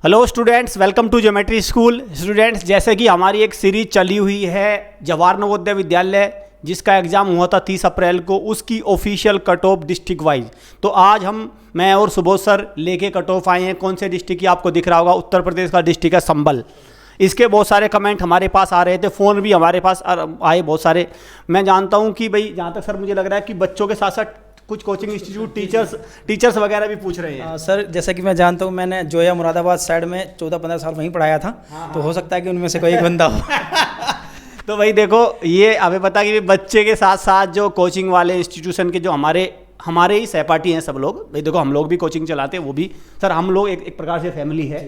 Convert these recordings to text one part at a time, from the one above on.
Hello students, welcome to geometry school. Students, जैसे कि हमारी एक सीरीज चली हुई है जवाहर नवोदय विद्यालय, जिसका एग्ज़ाम हुआ था 30 अप्रैल को, उसकी official cut off district wise. तो आज मैं और सुबोध सर लेके कट ऑफ आए हैं। कौन से डिस्ट्रिक्ट की आपको दिख रहा होगा, उत्तर प्रदेश का डिस्ट्रिक्ट है संभल। इसके बहुत सारे कमेंट हमारे पास आ रहे थे, फ़ोन भी हमारे पास आए बहुत सारे। मैं जानता हूँ कि भाई, जहाँ तक सर मुझे लग रहा है कि बच्चों के साथ साथ कुछ कोचिंग इंस्टीट्यूट टीचर्स वगैरह भी पूछ रहे हैं। सर, जैसा कि मैं जानता हूँ, मैंने जोया मुरादाबाद साइड में 14-15 साल वहीं पढ़ाया था। तो हो सकता है कि उनमें से कोई एक बंदा हो। तो भाई देखो, ये हमें पता कि बच्चे के साथ साथ जो कोचिंग वाले इंस्टीट्यूशन के जो हमारे ही सहपाठी हैं सब लोग। भाई देखो, हम लोग भी कोचिंग चलाते हैं, वो भी सर हम लोग एक प्रकार से फैमिली है।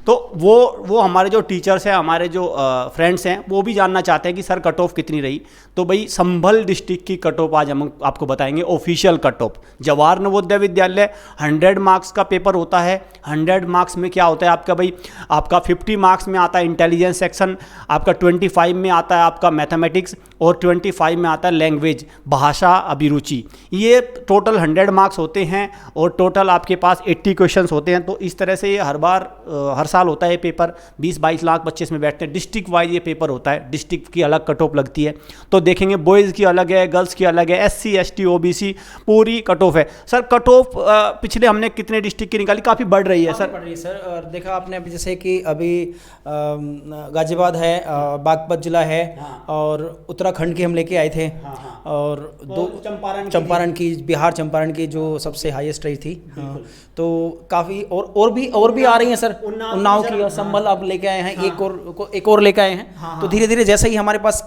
तो वो हमारे जो टीचर्स हैं, हमारे जो फ्रेंड्स हैं, वो भी जानना चाहते हैं कि सर कट ऑफ कितनी रही। तो भाई संभल डिस्ट्रिक्ट की कट ऑफ आज हम आपको बताएंगे, official cut off. Jawahar Navodaya Vidyalaya 100 marks का पेपर होता है। 100 मार्क्स में क्या होता है आपका भाई, आपका 50 मार्क्स में आता है इंटेलिजेंस सेक्शन, आपका 25 में आता है आपका मैथमेटिक्स, और 25 में आता है लैंग्वेज, भाषा अभिरुचि। ये टोटल 100 मार्क्स होते हैं और टोटल आपके पास 80 क्वेश्चंस होते हैं। तो इस तरह से ये हर साल होता है ये पेपर। 20-22 लाख बच्चे इसमें बैठते हैं। डिस्ट्रिक्ट वाइज ये पेपर होता है, डिस्ट्रिक्ट की अलग कट ऑफ लगती है। तो देखेंगे बॉयज़ की अलग है, गर्ल्स की अलग है, SC ST OBC पूरी कट ऑफ है। सर कट ऑफ पिछले हमने कितने डिस्ट्रिक्ट की निकाली, काफ़ी बढ़ रही है सर। बढ़ रही है सर। और देखा आपने अभी, जैसे कि अभी गाजियाबाद है, बागपत जिला है, और उत्तराखंड की हम लेके आए थे, और दो चंपारण की, बिहार चंपारण की जो सबसे हाईएस्ट रही थी। तो काफ़ी और भी आ रही हैं सर। उन्नाव की और संभल आप लेके आए हैं, एक और लेके आए हैं। तो धीरे धीरे जैसे ही हमारे पास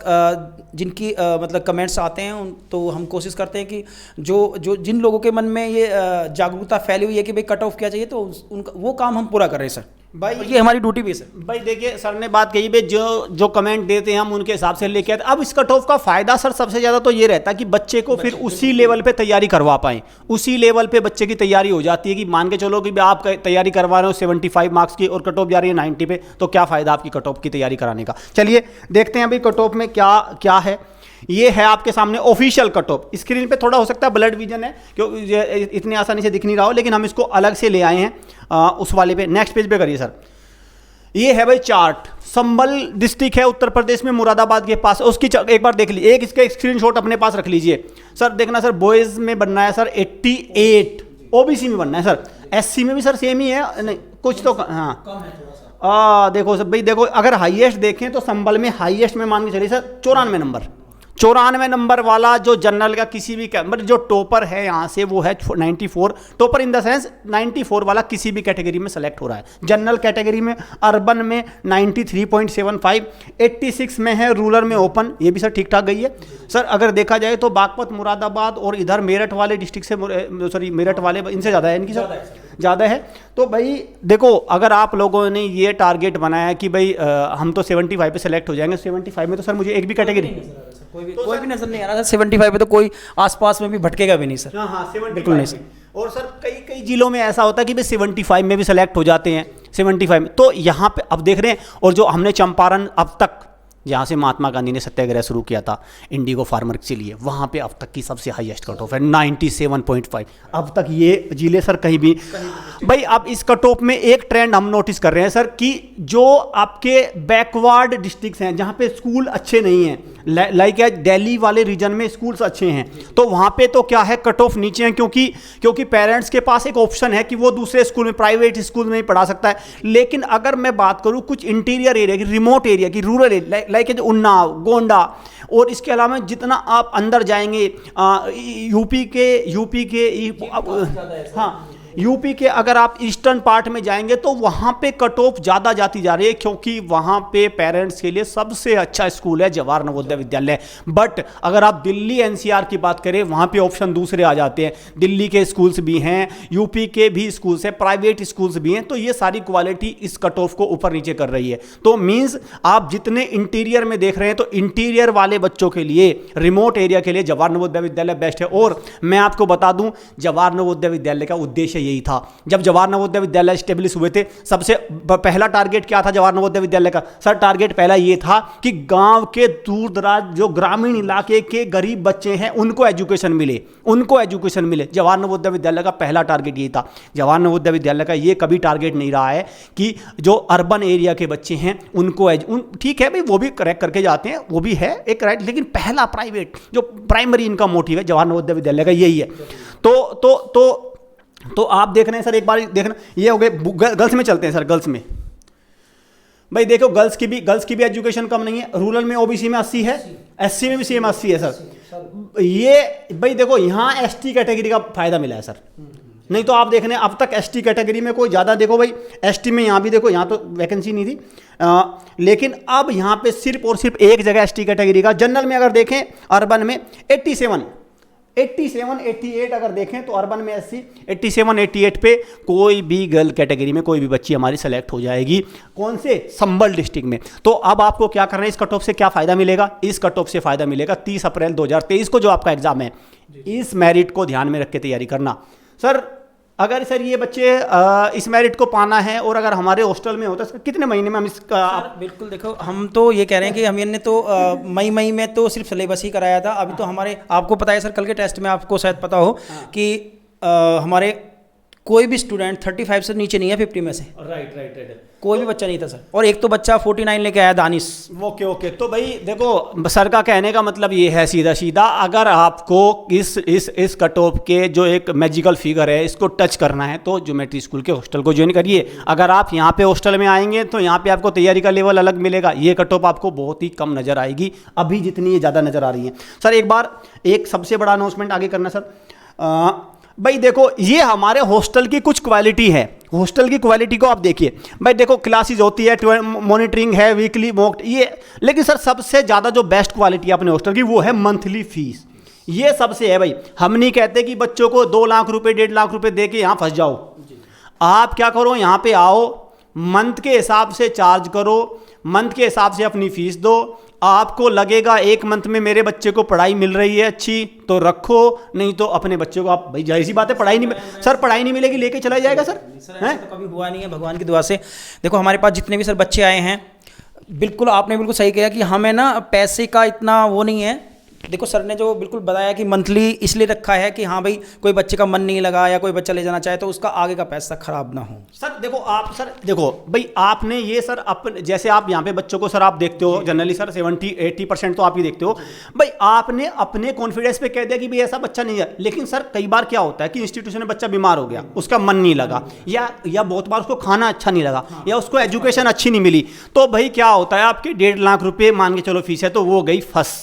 जिनकी मतलब कमेंट्स आते हैं, तो हम कोशिश करते हैं कि जो जिन लोगों के मन में ये जागरूकता फैली हुई है कि भाई कट ऑफ किया चाहिए, तो उनका वो काम हम पूरा कर रहे हैं सर। भाई ये हमारी ड्यूटी भी है सर। भाई देखिए, सर ने बात कही भाई, जो कमेंट देते हैं हम उनके हिसाब से लेके आते। अब इस कट ऑफ का फ़ायदा सर सबसे ज़्यादा तो ये रहता है कि बच्चे को फिर उसी लेवल पे तैयारी करवा पाएँ। उसी लेवल पे बच्चे की तैयारी हो जाती है कि मान के चलो कि आप तैयारी करवा रहे हो 75 मार्क्स की और कट ऑफ जा रही है 90 पे, तो क्या फ़ायदा आपकी कट ऑफ की तैयारी कराने का। चलिए देखते हैं अभी कट ऑफ में क्या है। ये है आपके सामने ऑफिशियल कट ऑफ। स्क्रीन पे थोड़ा हो सकता है ब्लड विजन है, क्योंकि इतनी आसानी से दिख नहीं रहा हो, लेकिन हम इसको अलग से ले आए हैं उस वाले पे। नेक्स्ट पेज पे करिए सर। ये है भाई चार्ट। संभल डिस्ट्रिक्ट है उत्तर प्रदेश में, मुरादाबाद के पास। उसकी एक बार देख लीजिए, इसका स्क्रीनशॉट अपने पास रख लीजिए सर। देखना सर, बॉयज़ में बनना है सर 88, OBC में बनना है सर, SC में भी सर सेम ही है, नहीं कुछ तो हाँ। देखो सर, भाई देखो, अगर हाईएस्ट देखें तो संभल में हाईएस्ट में मान के चलिए सर 94 नंबर वाला जो जनरल का किसी भी मतलब जो टॉपर है यहाँ से, वो है 94। टॉपर इन द सेंस 94 वाला किसी भी कैटेगरी में सेलेक्ट हो रहा है। जनरल कैटेगरी में, अर्बन में 93.75, 86 में है रूरल में ओपन, ये भी सर ठीक ठाक गई है सर। अगर देखा जाए तो बागपत, मुरादाबाद और इधर मेरठ वाले डिस्ट्रिक्ट से, सॉरी मेरठ वाले, इनसे ज़्यादा है इनकी सर, ज़्यादा है। तो भाई देखो, अगर आप लोगों ने ये टारगेट बनाया है कि भाई हम तो 75 पे सेलेक्ट हो जाएंगे, 75 में तो सर मुझे एक भी कैटेगरी कोई भी नजर नहीं आ रहा सर। 75 पे तो कोई आसपास में भी भटकेगा भी नहीं सर। हाँ 75 नहीं सर। और सर कई जिलों में ऐसा होता है कि भाई 75 में भी सेलेक्ट हो जाते हैं, 75 में। तो यहाँ पे अब देख रहे हैं, और जो हमने चंपारण अब तक, जहाँ से महात्मा गांधी ने सत्याग्रह शुरू किया था इंडिगो फार्मर के लिए, वहाँ पे अब तक की सबसे हाईएस्ट कट ऑफ है 97.5। अब तक ये जिले सर कहीं भी भाई। अब इस कट ऑफ में एक ट्रेंड हम नोटिस कर रहे हैं सर, कि जो आपके बैकवर्ड डिस्ट्रिक्ट्स हैं, जहाँ पे स्कूल अच्छे नहीं हैं, लाइक दिल्ली वाले रीजन में स्कूल्स अच्छे हैं, तो वहाँ पे तो क्या है, कट ऑफ नीचे हैं, क्योंकि पेरेंट्स के पास एक ऑप्शन है कि वो दूसरे स्कूल में, प्राइवेट स्कूल में ही पढ़ा सकता है। लेकिन अगर मैं बात करूँ कुछ इंटीरियर एरिया की, रिमोट एरिया की, rural area, like Unnao, Gonda, और इसके अलावा जितना आप अंदर जाएंगे, यूपी के हाँ, यूपी के अगर आप ईस्टर्न पार्ट में जाएंगे, तो वहाँ पे कट ऑफ ज़्यादा जाती जा रही है, क्योंकि वहाँ पे पेरेंट्स के लिए सबसे अच्छा स्कूल है जवाहर नवोदय विद्यालय। बट अगर आप दिल्ली NCR की बात करें, वहाँ पे ऑप्शन दूसरे आ जाते हैं। दिल्ली के स्कूल्स भी हैं, यूपी के भी स्कूल्स हैं, प्राइवेट स्कूल्स भी हैं। तो ये सारी क्वालिटी इस कट ऑफ को ऊपर नीचे कर रही है। तो मीन्स आप जितने इंटीरियर में देख रहे हैं, तो इंटीरियर वाले बच्चों के लिए, रिमोट एरिया के लिए जवाहर नवोदय विद्यालय बेस्ट है। और मैं आपको बता दूँ, जवाहर नवोदय विद्यालय का उद्देश्य यही था। जब जवाहर नवोदय विद्यालय स्टेब्लिश हुए थे, सबसे पहला टारगेट क्या था जवाहर नवोदय विद्यालय का? सर टारगेट पहला ये था कि गांव के दूर दराज जो ग्रामीण इलाके के गरीब बच्चे हैं उनको एजुकेशन मिले, उनको एजुकेशन मिले। जवाहर नवोदय विद्यालय का पहला टारगेट ये था। जवाहर नवोदय विद्यालय का ये कभी टारगेट नहीं रहा है कि जो अर्बन एरिया के बच्चे हैं उनको ठीक है भाई, वो भी करेक्ट करके जाते हैं, वो भी है एक राइट, लेकिन पहला प्राइवेट जो प्राइमरी इनका मोटिव है जवाहर नवोदय विद्यालय का यही है। तो आप देख रहे हैं सर, एक बार देखना, ये हो गए। गर्ल्स में चलते हैं सर। गर्ल्स में भाई देखो, गर्ल्स की भी एजुकेशन कम नहीं है। रूरल में ओबीसी में 80 है, एससी में भी सेम 80 है सर। ये भाई देखो, यहाँ एसटी कैटेगरी का फायदा मिला है सर, नहीं तो आप देख रहे हैं अब तक एसटी कैटेगरी में कोई ज़्यादा, देखो भाई एसटी में यहाँ भी देखो, यहाँ तो वैकेंसी नहीं थी, लेकिन अब यहाँ पे सिर्फ और सिर्फ एक जगह एसटी कैटेगरी का। जनरल में अगर देखें अर्बन में 87, 88 अगर देखें तो अर्बन में 80, 87, 88 पे कोई भी गर्ल कैटेगरी में कोई भी बच्ची हमारी सेलेक्ट हो जाएगी। कौन से? संभल डिस्ट्रिक्ट में। तो अब आपको क्या करना है, इस कट ऑफ से क्या फ़ायदा मिलेगा? इस कट ऑफ से फ़ायदा मिलेगा 30 अप्रैल 2023 को जो आपका एग्जाम है, इस मेरिट को ध्यान में रख के तैयारी करना। सर अगर सर ये बच्चे इस मेरिट को पाना है और अगर हमारे हॉस्टल में होता है, कितने महीने में हम इसका? बिल्कुल देखो, हम तो ये कह रहे हैं कि हमने तो मई में तो सिर्फ सिलेबस ही कराया था। अभी तो हमारे, आपको पता है सर, कल के टेस्ट में आपको शायद पता हो कि हमारे कोई भी स्टूडेंट 35 से नीचे नहीं है 50 में से। राइट। कोई भी बच्चा नहीं था सर, और एक तो बच्चा 49 लेके आया, दानिश। ओके। तो भाई देखो, सर का कहने का मतलब ये है सीधा, अगर आपको इस कट ऑफ के जो एक मैजिकल फिगर है इसको टच करना है तो ज्योमेट्री स्कूल के हॉस्टल को ज्वाइन करिए। अगर आप यहाँ पे हॉस्टल में आएंगे तो यहाँ पे आपको तैयारी का लेवल अलग मिलेगा। ये कट ऑफ आपको बहुत ही कम नजर आएगी अभी, जितनी ये ज़्यादा नजर आ रही है। सर एक बार एक सबसे बड़ा अनाउंसमेंट आगे करना सर। भाई देखो, ये हमारे हॉस्टल की कुछ क्वालिटी है। हॉस्टल की क्वालिटी को आप देखिए भाई, देखो क्लासेस होती है, मॉनिटरिंग है, वीकली मॉक ये, लेकिन सर सबसे ज़्यादा जो बेस्ट क्वालिटी है अपने हॉस्टल की वो है मंथली फीस। ये सबसे है भाई। हम नहीं कहते कि बच्चों को 2 लाख रुपए 1.5 लाख रुपए दे के यहाँ फंस जाओ। आप क्या करो, यहाँ पे आओ, मंथ के हिसाब से चार्ज करो, मंथ के हिसाब से अपनी फीस दो। आपको लगेगा एक मंथ में मेरे बच्चे को पढ़ाई मिल रही है अच्छी तो रखो, नहीं तो अपने बच्चे को आप, भाई जाहिर सी बात है पढ़ाई नहीं, सर पढ़ाई नहीं मिलेगी लेके चला जाएगा सर। हैं तो कभी हुआ नहीं है भगवान की दुआ से। देखो हमारे पास जितने भी सर बच्चे आए हैं, बिल्कुल आपने बिल्कुल सही कहा कि हमें ना पैसे का इतना वो नहीं है। देखो सर ने जो बिल्कुल बताया कि मंथली इसलिए रखा है कि हाँ भाई कोई बच्चे का मन नहीं लगा या कोई बच्चा ले जाना चाहे तो उसका आगे का पैसा खराब ना हो। सर देखो आप, सर देखो भाई आपने ये सर अपने, जैसे आप यहाँ पे बच्चों को सर आप देखते हो जनरली सर 70-80% तो आप ही देखते हो भाई, आपने अपने कॉन्फिडेंस पे कह दिया कि भाई ऐसा बच्चा नहीं है। लेकिन सर कई बार क्या होता है कि इंस्टीट्यूशन में बच्चा बीमार हो गया, उसका मन नहीं लगा, या बहुत बार उसको खाना अच्छा नहीं लगा, या उसको एजुकेशन अच्छी नहीं मिली, तो भाई क्या होता है आपके 1.5 लाख रुपये मान के चलो फीस है तो वो गई फंस।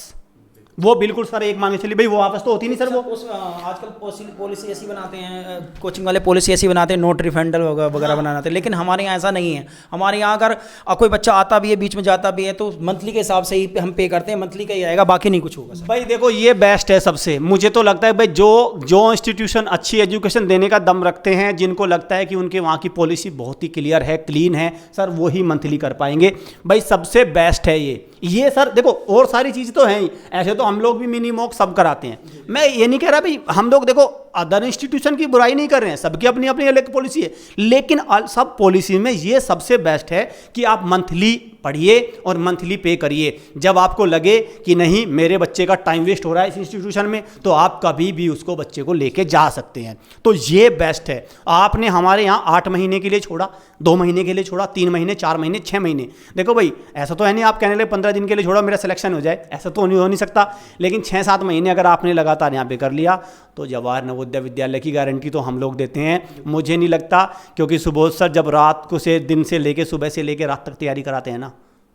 वो बिल्कुल सर एक मान के चलिए भाई वो वापस तो होती नहीं सर। वो आजकल पॉलिसी ऐसी बनाते हैं, कोचिंग वाले पॉलिसी ऐसी बनाते हैं, नोट रिफंडल वगैरह बनाते हैं, लेकिन हमारे यहाँ ऐसा नहीं है। हमारे यहाँ अगर कोई बच्चा आता भी है बीच में जाता भी है तो मंथली के हिसाब से ही हम पे करते हैं, मंथली का ही आएगा, बाकी नहीं कुछ होगा। भाई देखो ये बेस्ट है सबसे, मुझे तो लगता है भाई जो इंस्टीट्यूशन अच्छी एजुकेशन देने का दम रखते हैं, जिनको लगता है कि उनके वहाँ की पॉलिसी बहुत ही क्लियर है, क्लीन है, सर वो ही मंथली कर पाएंगे। भाई सबसे बेस्ट है ये सर। देखो और सारी चीज़ तो है ही, ऐसे तो हम लोग भी मिनी मॉक सब कराते हैं। मैं ये नहीं कह रहा भाई हम लोग देखो अदर इंस्टीट्यूशन की बुराई नहीं कर रहे हैं, सबकी अपनी अपनी अलग पॉलिसी है, लेकिन सब पॉलिसी में ये सबसे बेस्ट है कि आप मंथली पढ़िए और मंथली पे करिए। जब आपको लगे कि नहीं मेरे बच्चे का टाइम वेस्ट हो रहा है इस इंस्टीट्यूशन में, तो आप कभी भी उसको बच्चे को लेके जा सकते हैं। तो ये बेस्ट है। आपने हमारे यहाँ 8 महीने के लिए छोड़ा, 2 महीने के लिए छोड़ा, 3 महीने, 4 महीने, 6 महीने। देखो भाई ऐसा तो है नहीं आप कहने लगे 15 दिन के लिए छोड़ा मेरा सिलेक्शन हो जाए, ऐसा तो हो नहीं सकता। लेकिन 6-7 महीने अगर आपने लगातार यहाँ पे कर लिया तो जवाहर नवोदय विद्यालय की गारंटी तो हम लोग देते हैं। मुझे नहीं लगता, क्योंकि सुबोध सर जब रात को से दिन से लेके सुबह से लेके रात तक तैयारी कराते हैं ना,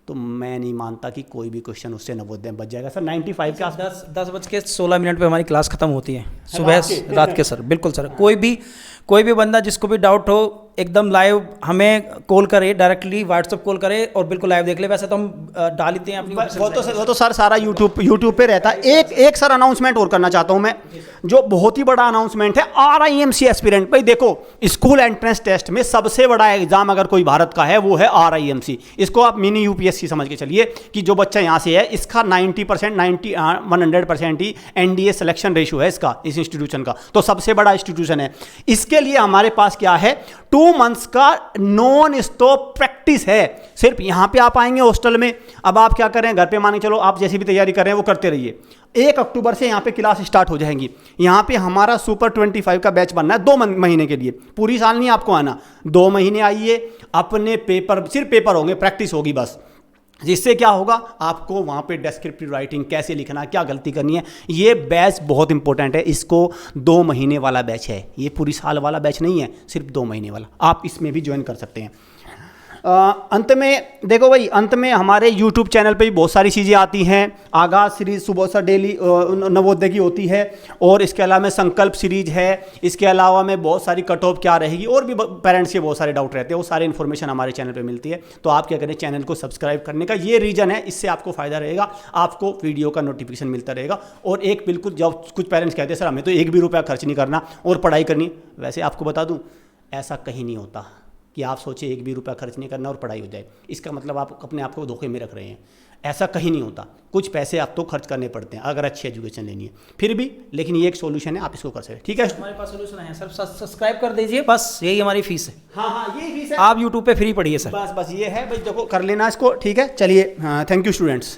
तो मैं नहीं मानता कि कोई भी क्वेश्चन उससे नवोदय में बच जाएगा सर। 95 के आसपास 10:16 पे हमारी क्लास खत्म होती है सुबह रात के सर। बिल्कुल सर, कोई भी बंदा जिसको भी डाउट हो एकदम लाइव हमें कॉल करे, डायरेक्टली व्हाट्सअप कॉल करे और बिल्कुल लाइव देख ले। वैसे तो हम डाल देते हैं अपनी, वो तो सर सारा यूट्यूब पे रहता है। एक सर अनाउंसमेंट और करना चाहता हूं मैं, जो बहुत ही बड़ा अनाउंसमेंट है। RIMC एस्पिरेंट, भाई देखो स्कूल एंट्रेंस टेस्ट में सबसे बड़ा एग्जाम अगर कोई भारत का है वो है RIMC। इसको आप मिनी UPSC CBSE समझ के चलिए कि जो बच्चा यहाँ से है इसका 90% 100% ही NDA सिलेक्शन रेशियो है इसका, इस इंस्टीट्यूशन का, तो सबसे बड़ा इंस्टीट्यूशन है। इसके लिए हमारे पास क्या है, 2 मंथ्स का नॉन स्टॉप प्रैक्टिस है। सिर्फ यहाँ पे आप आएंगे हॉस्टल में, अब आप क्या करें, घर पे मान के चलो आप जैसी भी तैयारी कर रहे हैं वो करते रहिए। 1 अक्टूबर से यहाँ पे क्लास स्टार्ट हो जाएंगी। यहाँ पे हमारा सुपर 25 का बैच बनना है 2 महीने के लिए, पूरी साल नहीं आपको आना, 2 महीने आइए, अपने पेपर, सिर्फ पेपर होंगे, प्रैक्टिस होगी बस। जिससे क्या होगा, आपको वहाँ पे डिस्क्रिप्टिव राइटिंग कैसे लिखना है, क्या गलती करनी है, ये बैच बहुत इंपॉर्टेंट है। इसको 2 महीने वाला बैच है, ये पूरी साल वाला बैच नहीं है, सिर्फ 2 महीने वाला। आप इसमें भी ज्वाइन कर सकते हैं। अंत में देखो भाई, अंत में हमारे YouTube चैनल पे भी बहुत सारी चीज़ें आती हैं। आगाज़ सीरीज़ सुबह से डेली नवोदय की होती है, और इसके अलावा में संकल्प सीरीज है। इसके अलावा में बहुत सारी कट ऑफ क्या रहेगी, और भी पेरेंट्स के बहुत सारे डाउट रहते हैं, वो सारी इन्फॉर्मेशन हमारे चैनल पे मिलती है। तो आप क्या करें, चैनल को सब्सक्राइब करने का ये रीज़न है, इससे आपको फ़ायदा रहेगा, आपको वीडियो का नोटिफिकेशन मिलता रहेगा। और एक बिल्कुल, जब कुछ पेरेंट्स कहते हैं सर हमें तो 1 भी रुपया खर्च नहीं करना और पढ़ाई करनी, वैसे आपको बता दूँ ऐसा कहीं नहीं होता कि आप सोचे 1 भी रुपया खर्च नहीं करना और पढ़ाई हो जाए। इसका मतलब आप अपने आप को धोखे में रख रहे हैं, ऐसा कहीं नहीं होता। कुछ पैसे आप तो खर्च करने पड़ते हैं अगर अच्छी एजुकेशन लेनी है, फिर भी, लेकिन ये एक सोल्यूशन है, आप इसको कर सकते हैं। ठीक है, हमारे पास सोल्यूशन है सर, सब्सक्राइब कर दीजिए, बस यही हमारी फीस है। हाँ, यही फीस है, आप यूट्यूब पे फ्री पढ़िए सर। बस ये है भाई, देखो कर लेना इसको। ठीक है, चलिए, थैंक यू स्टूडेंट्स।